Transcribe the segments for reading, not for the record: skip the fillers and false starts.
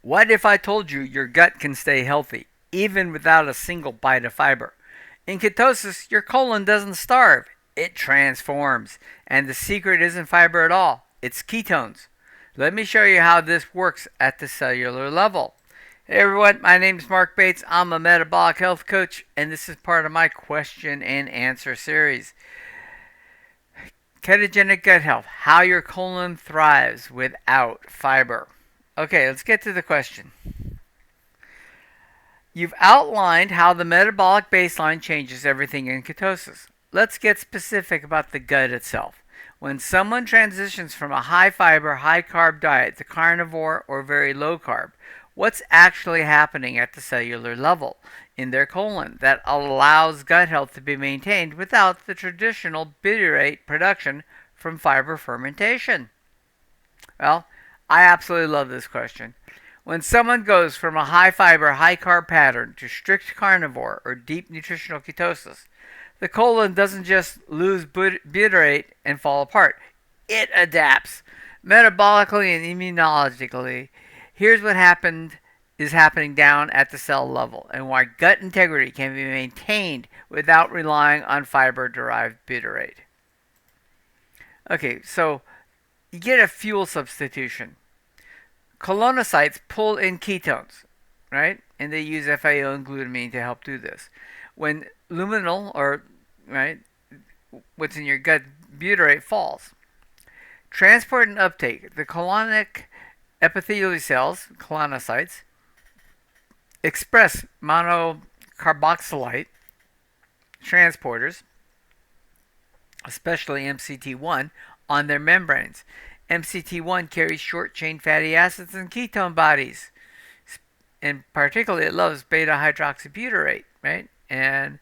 What if I told you your gut can stay healthy, even without a single bite of fiber? In ketosis, your colon doesn't starve, it transforms. And the secret isn't fiber at all, it's ketones. Let me show you how this works at the cellular level. Hey everyone, my name is Marc Bates. I'm a metabolic health coach, and this is part of my question and answer series. Ketogenic gut health, how your colon thrives without fiber. Okay, let's get to the question. You've outlined how the metabolic baseline changes everything in ketosis. Let's get specific about the gut itself. When someone transitions from a high fiber, high carb diet to carnivore or very low carb, what's actually happening at the cellular level in their colon that allows gut health to be maintained without the traditional butyrate production from fiber fermentation? Well, I absolutely love this question. When someone goes from a high fiber, high carb pattern to strict carnivore or deep nutritional ketosis, the colon doesn't just lose butyrate and fall apart. It adapts metabolically and immunologically. Here's what is happening down at the cell level and why gut integrity can be maintained without relying on fiber-derived butyrate. Okay, so you get a fuel substitution. Colonocytes pull in ketones, right? And they use FAO and glutamine to help do this. When luminal, or right, what's in your gut, butyrate falls. Transport and uptake. The colonic epithelial cells, colonocytes, express monocarboxylate transporters, especially MCT1, on their membranes. MCT1 carries short chain fatty acids and ketone bodies. And particularly it loves beta hydroxybutyrate, right? And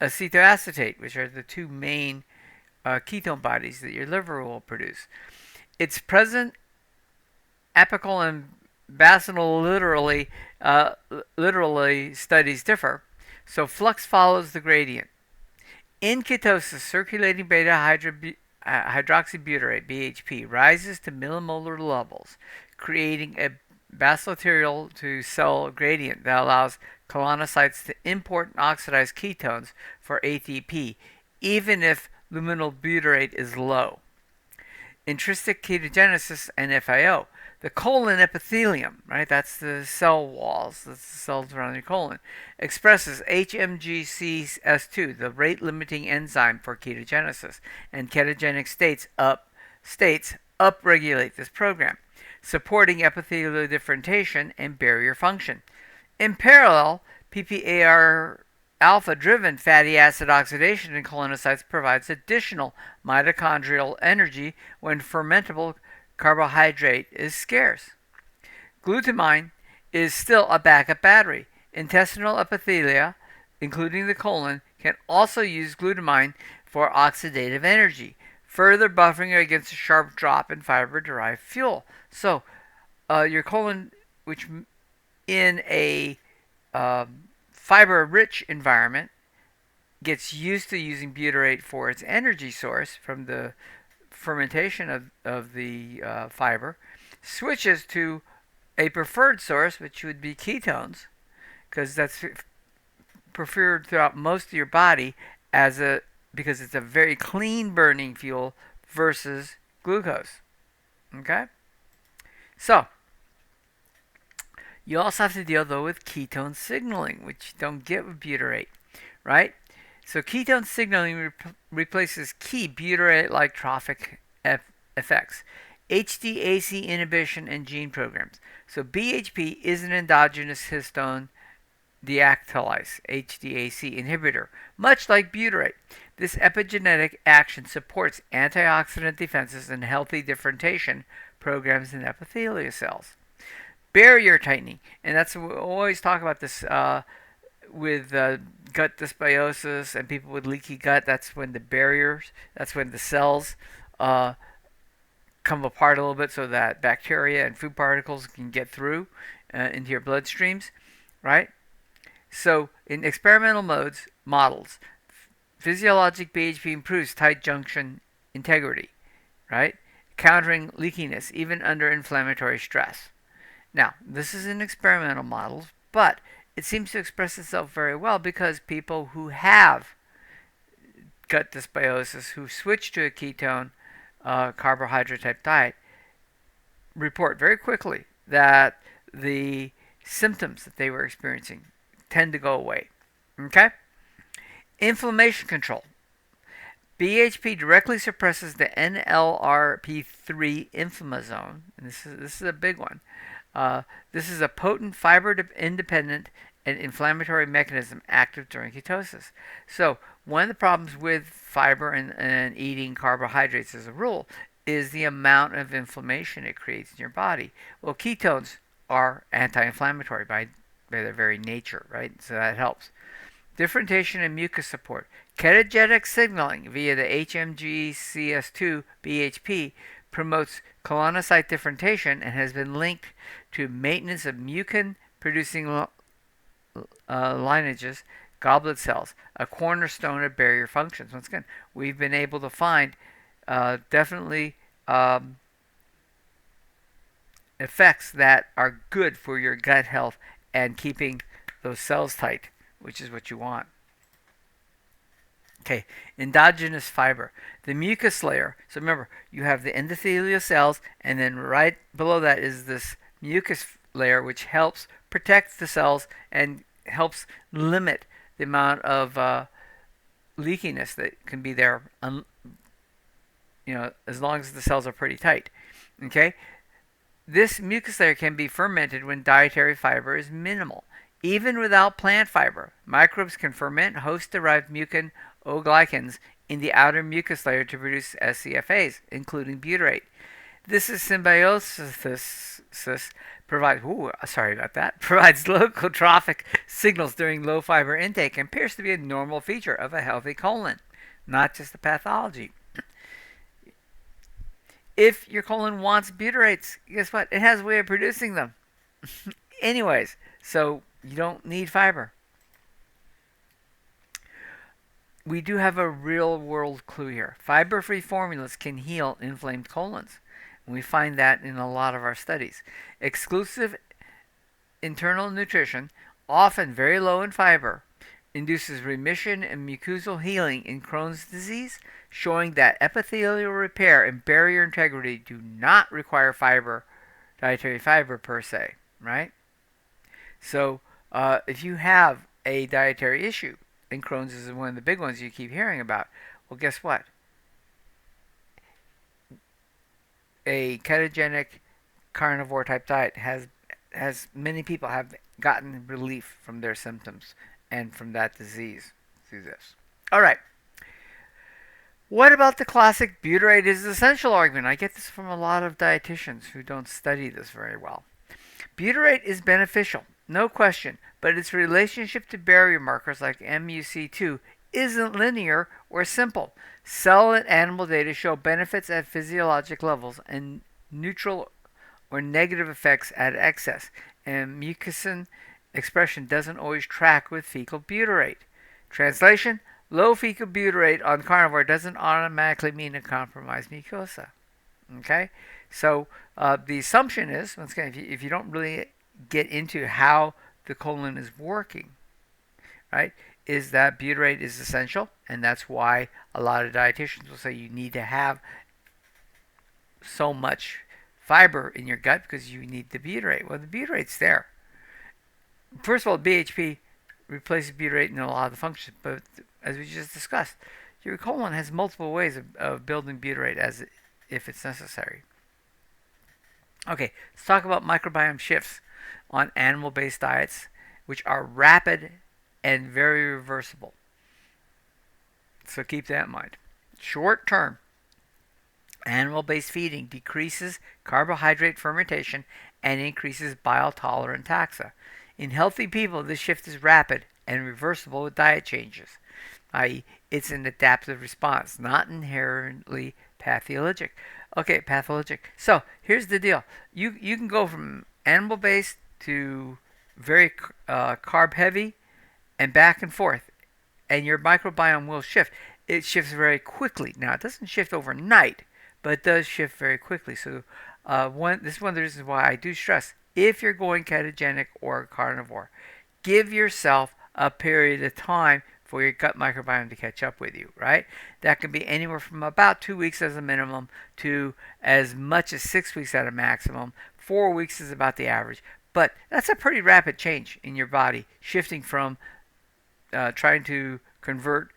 acetoacetate, which are the two main ketone bodies that your liver will produce. It's present apical and basal literally studies differ, so flux follows the gradient. In ketosis, circulating beta hydroxybutyrate (BHP) rises to millimolar levels, creating a basalateral to cell gradient that allows colonocytes to import and oxidize ketones for ATP, even if luminal butyrate is low. Intrinsic ketogenesis and FAO. The colon epithelium, right, that's the cell walls, that's the cells around your colon, expresses HMGCS2, the rate limiting enzyme for ketogenesis, and ketogenic states upregulate this program, supporting epithelial differentiation and barrier function. In parallel, PPAR alpha driven fatty acid oxidation in colonocytes provides additional mitochondrial energy when fermentable carbohydrate is scarce. Glutamine is still a backup battery. Intestinal epithelia, including the colon, can also use glutamine for oxidative energy, further buffering against a sharp drop in fiber-derived fuel. So, your colon, which in a fiber-rich environment gets used to using butyrate for its energy source from the fermentation of the fiber, switches to a preferred source, which would be ketones, because that's preferred throughout most of your body because it's a very clean burning fuel versus glucose. Okay? So, you also have to deal though with ketone signaling, which you don't get with butyrate, right? So ketone signaling replaces key butyrate-like trophic effects, HDAC inhibition, and gene programs. So BHP is an endogenous histone deactylase, HDAC inhibitor, much like butyrate. This epigenetic action supports antioxidant defenses and healthy differentiation programs in epithelial cells. Barrier tightening, and that's we always talk about this with gut dysbiosis and people with leaky gut. That's when the cells come apart a little bit, so that bacteria and food particles can get through into your bloodstreams, right? So in experimental models, physiologic BHP improves tight junction integrity, right? Countering leakiness even under inflammatory stress. Now, this is in experimental models, but it seems to express itself very well because people who have gut dysbiosis, who switch to a ketone carbohydrate type diet, report very quickly that the symptoms that they were experiencing tend to go away. Okay? Inflammation control. BHP directly suppresses the NLRP3 inflammasome, and this is a big one. This is a potent fiber-independent and inflammatory mechanism active during ketosis. So one of the problems with fiber and eating carbohydrates as a rule is the amount of inflammation it creates in your body. Well, ketones are anti-inflammatory by their very nature, right? So that helps. Differentiation and mucus support. Ketogenic signaling via the HMG-CS2 BHP promotes colonocyte differentiation and has been linked to maintenance of mucin-producing lineages, goblet cells, a cornerstone of barrier functions. Once again, we've been able to find definitely effects that are good for your gut health and keeping those cells tight, which is what you want. Okay, endogenous fiber. The mucus layer. So remember, you have the endothelial cells, and then right below that is this mucus layer, which helps protect the cells and helps limit the amount of leakiness that can be there, as long as the cells are pretty tight. Okay, this mucus layer can be fermented when dietary fiber is minimal. Even without plant fiber, microbes can ferment host-derived mucin oglycans in the outer mucus layer to produce SCFAs, including butyrate. This is symbiosis provides local trophic signals during low fiber intake and appears to be a normal feature of a healthy colon, not just a pathology. If your colon wants butyrates, guess what? It has a way of producing them. Anyways, so you don't need fiber. We do have a real world clue here. Fiber-free formulas can heal inflamed colons. And we find that in a lot of our studies. Exclusive internal nutrition, often very low in fiber, induces remission and mucosal healing in Crohn's disease, showing that epithelial repair and barrier integrity do not require dietary fiber per se, right? So if you have a dietary issue, and Crohn's is one of the big ones you keep hearing about, well, guess what? A ketogenic carnivore type diet has many people have gotten relief from their symptoms and from that disease through this. All right. What about the classic butyrate is essential argument? I get this from a lot of dietitians who don't study this very well. Butyrate is beneficial, no question, but its relationship to barrier markers like MUC2 isn't linear or simple. Cell and animal data show benefits at physiologic levels and neutral or negative effects at excess, and mucin expression doesn't always track with fecal butyrate. Translation: low fecal butyrate on carnivore doesn't automatically mean a compromised mucosa. Okay? So the assumption is, once again, if you don't really get into how the colon is working, right, is that butyrate is essential, and that's why a lot of dietitians will say you need to have so much fiber in your gut because you need the butyrate. Well, the butyrate's there. First of all, BHP replaces butyrate in a lot of the functions, but as we just discussed, your colon has multiple ways of building butyrate as if it's necessary. Okay, let's talk about microbiome shifts on animal-based diets, which are rapid and very reversible. So keep that in mind. Short term, animal-based feeding decreases carbohydrate fermentation and increases bile-tolerant taxa. In healthy people, this shift is rapid and reversible with diet changes, i.e., it's an adaptive response, not inherently pathologic. Okay, pathologic. So here's the deal: you can go from animal-based to very carb-heavy, and back and forth, and your microbiome will shift. It shifts very quickly. Now, it doesn't shift overnight, but it does shift very quickly. So this is one of the reasons why I do stress if you're going ketogenic or carnivore. Give yourself a period of time for your gut microbiome to catch up with you, right? That can be anywhere from about 2 weeks as a minimum to as much as 6 weeks at a maximum. 4 weeks is about the average. But that's a pretty rapid change in your body, shifting from trying to convert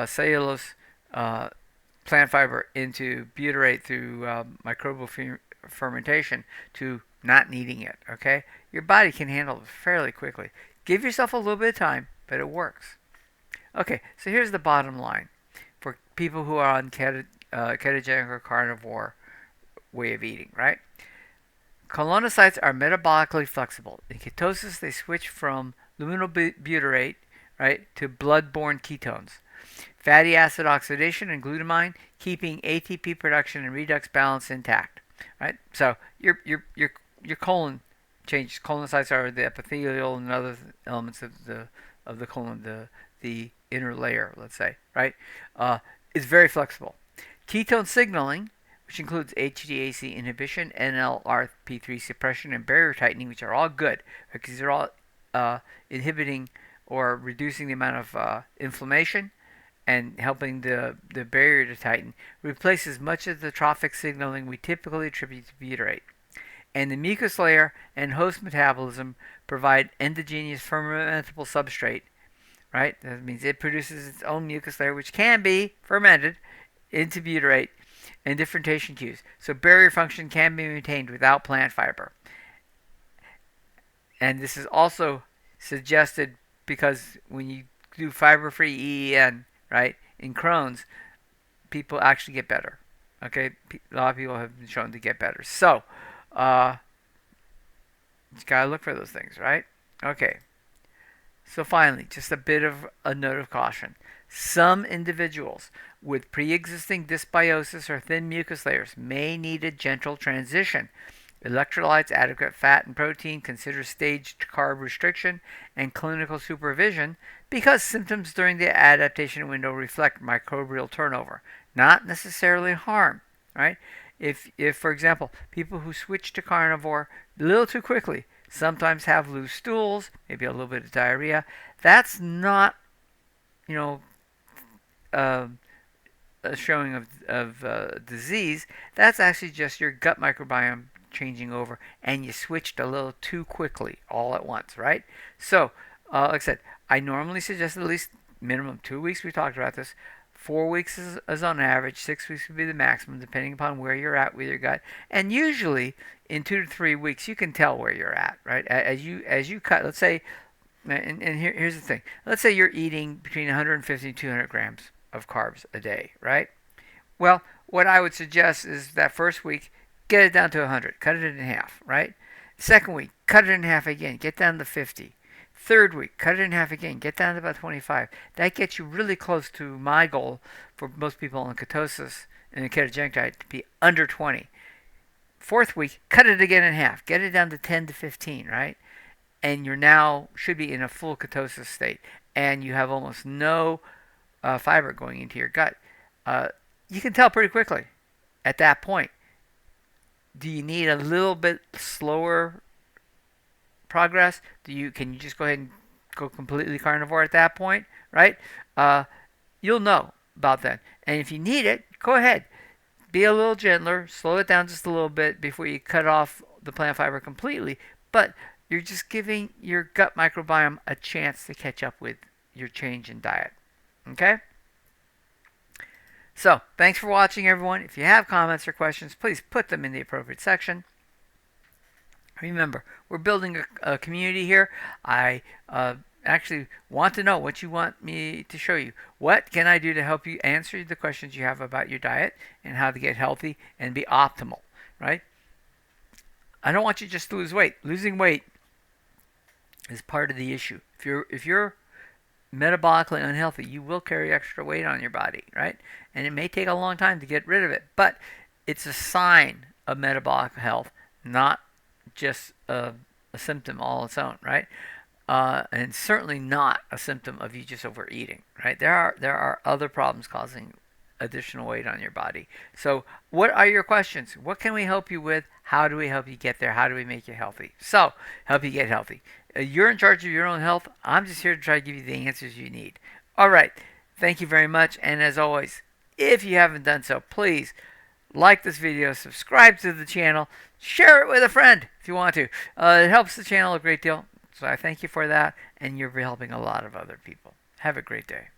cellulose plant fiber into butyrate through microbial fermentation to not needing it. Okay, your body can handle it fairly quickly. Give yourself a little bit of time, but it works. Okay, so here's the bottom line for people who are on ketogenic or carnivore way of eating, right? Colonocytes are metabolically flexible. In ketosis, they switch from luminal butyrate, right, to blood-borne ketones. Fatty acid oxidation and glutamine, keeping ATP production and redox balance intact, right? So your colon changes. Colonocytes are the epithelial and other elements of the colon, the inner layer, let's say, right? Is very flexible. Ketone signaling, which includes HDAC inhibition, NLRP3 suppression, and barrier tightening, which are all good because these are all inhibiting or reducing the amount of inflammation and helping the barrier to tighten, replaces much of the trophic signaling we typically attribute to butyrate. And the mucus layer and host metabolism provide endogenous fermentable substrate, right? That means it produces its own mucus layer, which can be fermented into butyrate and differentiation cues. So barrier function can be maintained without plant fiber. And this is also suggested because when you do fiber-free EEN, right, in Crohn's, people actually get better. Okay, a lot of people have been shown to get better. So, you gotta look for those things, right? Okay. So finally, just a bit of a note of caution. Some individuals with pre-existing dysbiosis or thin mucus layers may need a gentle transition. Electrolytes, adequate fat and protein, consider staged carb restriction, and clinical supervision because symptoms during the adaptation window reflect microbial turnover, not necessarily harm, right? If for example, people who switch to carnivore a little too quickly sometimes have loose stools, maybe a little bit of diarrhea, that's not, a showing of disease. That's actually just your gut microbiome changing over, and you switched a little too quickly all at once, right? So, like I said, I normally suggest at least minimum 2 weeks. We talked about this. 4 weeks is on average. 6 weeks would be the maximum, depending upon where you're at with your gut. And usually, in 2 to 3 weeks, you can tell where you're at, right? As you cut, let's say, and here's the thing. Let's say you're eating between 150 and 200 grams of carbs a day, right? Well, what I would suggest is that first week, get it down to 100. Cut it in half, right? Second week, cut it in half again. Get down to 50. Third week, cut it in half again. Get down to about 25. That gets you really close to my goal for most people on ketosis and a ketogenic diet to be under 20. Fourth week, cut it again in half. Get it down to 10 to 15, right? And you're now should be in a full ketosis state. And you have almost no fiber going into your gut. You can tell pretty quickly at that point. Do you need a little bit slower progress? Can you just go ahead and go completely carnivore at that point, right? You'll know about that. And if you need it, go ahead. Be a little gentler, slow it down just a little bit before you cut off the plant fiber completely. But you're just giving your gut microbiome a chance to catch up with your change in diet. Okay? So, thanks for watching, everyone. If you have comments or questions, please put them in the appropriate section. Remember, we're building a community here. I actually want to know what you want me to show you. What can I do to help you answer the questions you have about your diet and how to get healthy and be optimal, right? I don't want you just to lose weight. Losing weight is part of the issue. If you're metabolically unhealthy, you will carry extra weight on your body, right? And it may take a long time to get rid of it, but it's a sign of metabolic health, not just a symptom all its own, right? And certainly not a symptom of you just overeating, right? There are other problems causing additional weight on your body. So, what are your questions? What can we help you with? How do we help you get there? How do we make you healthy? So, help you get healthy. You're in charge of your own health. I'm just here to try to give you the answers you need. All right. Thank you very much. And as always, if you haven't done so, please like this video, subscribe to the channel, share it with a friend if you want to. It helps the channel a great deal. So I thank you for that, and you're helping a lot of other people. Have a great day.